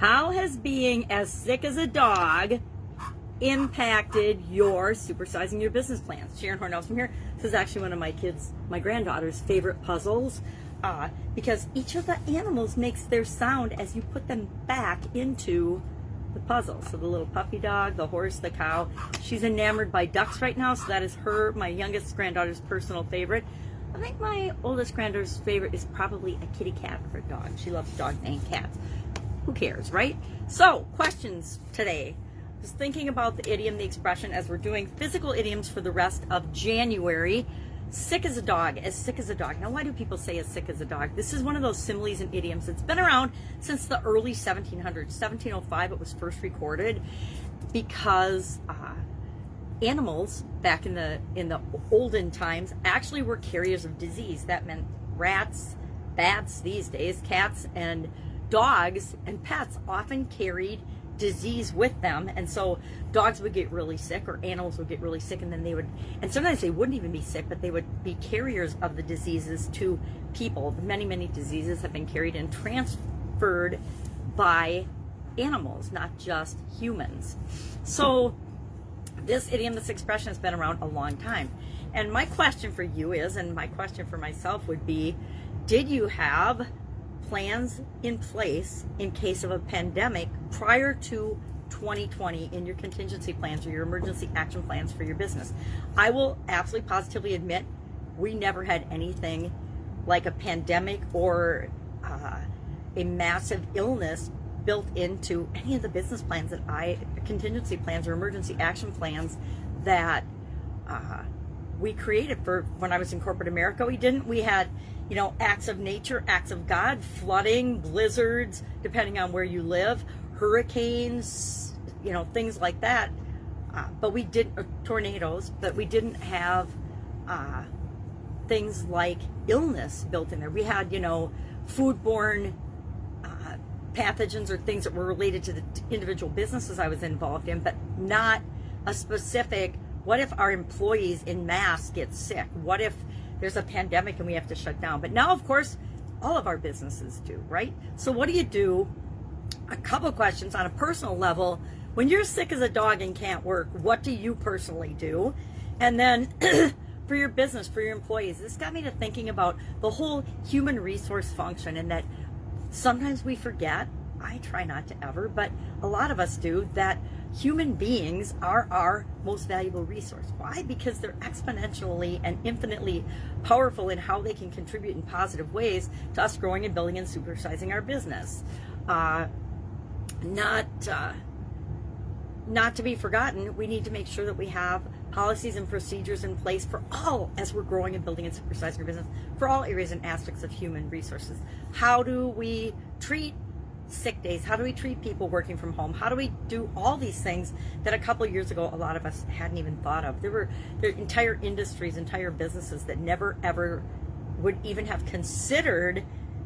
How has being as sick as a dog impacted your supersizing your business plans? Sharon Horne-Ellstrom here. This is actually one of my granddaughter's favorite puzzles, because each of the animals makes their sound as you put them back into the puzzle. So the little puppy dog, the horse, the cow. She's enamored by ducks right now, so that is my youngest granddaughter's personal favorite. I think my oldest granddaughter's favorite is probably a kitty cat or a dog. She loves dogs and cats. Who cares, right? So, questions today. Just thinking about the idiom, the expression, as we're doing physical idioms for the rest of January. Sick as a dog, as sick as a dog. Now, why do people say as sick as a dog? This is one of those similes and idioms that's been around since the early 1700s. 1705 it was first recorded, because animals back in the olden times actually were carriers of disease. That meant rats, bats these days, cats, and dogs and pets often carried disease with them, and so dogs would get really sick, or animals would get really sick, and then and sometimes they wouldn't even be sick, but they would be carriers of the diseases to people. Many diseases have been carried and transferred by animals, not just humans. So this idiom, this expression, has been around a long time. And my question for you is, and my question for myself would be, did you have plans in place in case of a pandemic prior to 2020 in your contingency plans or your emergency action plans for your business? I will absolutely positively admit we never had anything like a pandemic or a massive illness built into any of the business plans contingency plans or emergency action plans that we created for when I was in corporate America. We had, acts of nature, acts of God, flooding, blizzards, depending on where you live, hurricanes, things like that. But we didn't, tornadoes, but we didn't have things like illness built in there. We had, foodborne pathogens or things that were related to the individual businesses I was involved in, but not a specific, what if our employees in mass get sick? What if there's a pandemic and we have to shut down? But now, of course, all of our businesses do, right? So what do you do? A couple questions on a personal level. When you're sick as a dog and can't work, what do you personally do? And then for your business, for your employees, this got me to thinking about the whole human resource function, and that sometimes we forget, I try not to ever, but a lot of us do, that human beings are our most valuable resource. Why? Because they're exponentially and infinitely powerful in how they can contribute in positive ways to us growing and building and supersizing our business. Not to be forgotten, we need to make sure that we have policies and procedures in place for all, as we're growing and building and supersizing our business, for all areas and aspects of human resources. How do we treat sick days? How do we treat people working from home? How do we do all these things that a couple of years ago a lot of us hadn't even thought of? There were entire industries, entire businesses that never ever would even have considered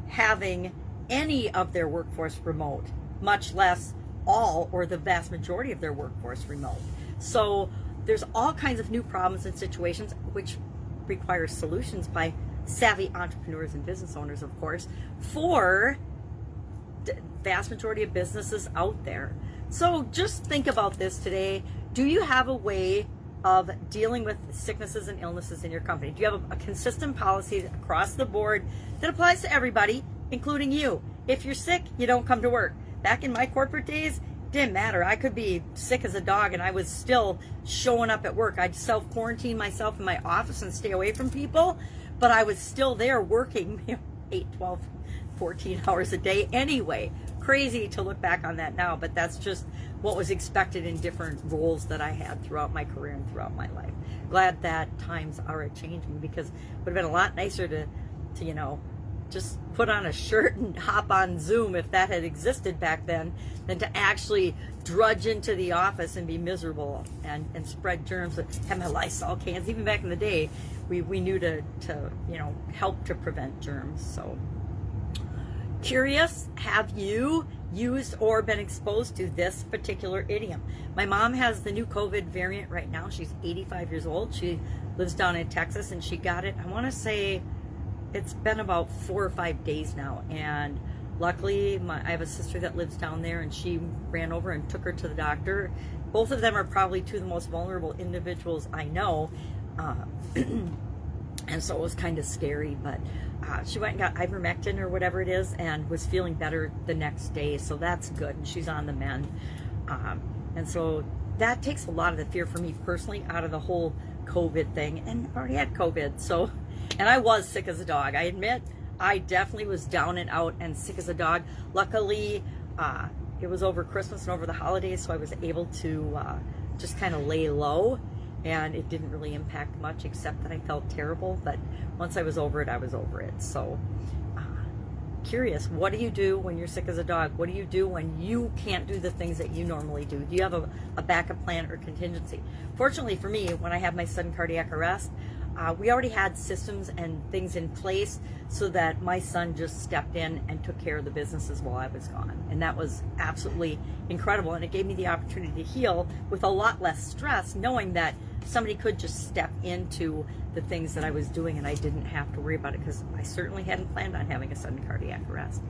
having any of their workforce remote, much less all or the vast majority of their workforce remote. So there's all kinds of new problems and situations which require solutions by savvy entrepreneurs and business owners, of course, for the vast majority of businesses out there. So just think about this today. Do you have a way of dealing with sicknesses and illnesses in your company? Do you have a consistent policy across the board that applies to everybody, including you? If you're sick, you don't come to work. Back in my corporate days, didn't matter. I could be sick as a dog and I was still showing up at work. I'd self-quarantine myself in my office and stay away from people, but I was still there working 8, 12, 14 hours a day anyway. Crazy to look back on that now, but that's just what was expected in different roles that I had throughout my career and throughout my life. Glad that times are a-changing, because it would have been a lot nicer to just put on a shirt and hop on Zoom, if that had existed back then, than to actually drudge into the office and be miserable and spread germs. Have my Lysol cans. Even back in the day, we knew to help to prevent germs. So curious, have you used or been exposed to this particular idiom? My mom has the new COVID variant right now. She's 85 years old. She lives down in Texas, and she got it, I want to say, it's been about 4 or 5 days now, and Luckily, I have a sister that lives down there, and she ran over and took her to the doctor. Both of them are probably two of the most vulnerable individuals I know. And so it was kind of scary, but she went and got ivermectin or whatever it is and was feeling better the next day, so that's good, and she's on the mend. And so that takes a lot of the fear for me personally out of the whole COVID thing, and I already had COVID, so, and I was sick as a dog. I admit, I definitely was down and out and sick as a dog. Luckily, it was over Christmas and over the holidays, so I was able to just kind of lay low, and it didn't really impact much except that I felt terrible. But once I was over it, I was over it. So curious, what do you do when you're sick as a dog? What do you do when you can't do the things that you normally do? Do you have a backup plan or contingency? Fortunately for me, when I had my sudden cardiac arrest, we already had systems and things in place so that my son just stepped in and took care of the businesses while I was gone. And that was absolutely incredible. And it gave me the opportunity to heal with a lot less stress, knowing that somebody could just step into the things that I was doing and I didn't have to worry about it, because I certainly hadn't planned on having a sudden cardiac arrest.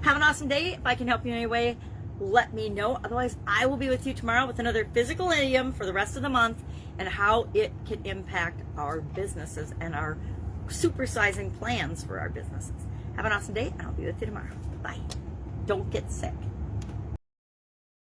Have an awesome day. If I can help you in any way, let me know. Otherwise, I will be with you tomorrow with another physical idiom for the rest of the month and how it can impact our businesses and our supersizing plans for our businesses. Have an awesome day, and I'll be with you tomorrow. Bye. Don't get sick.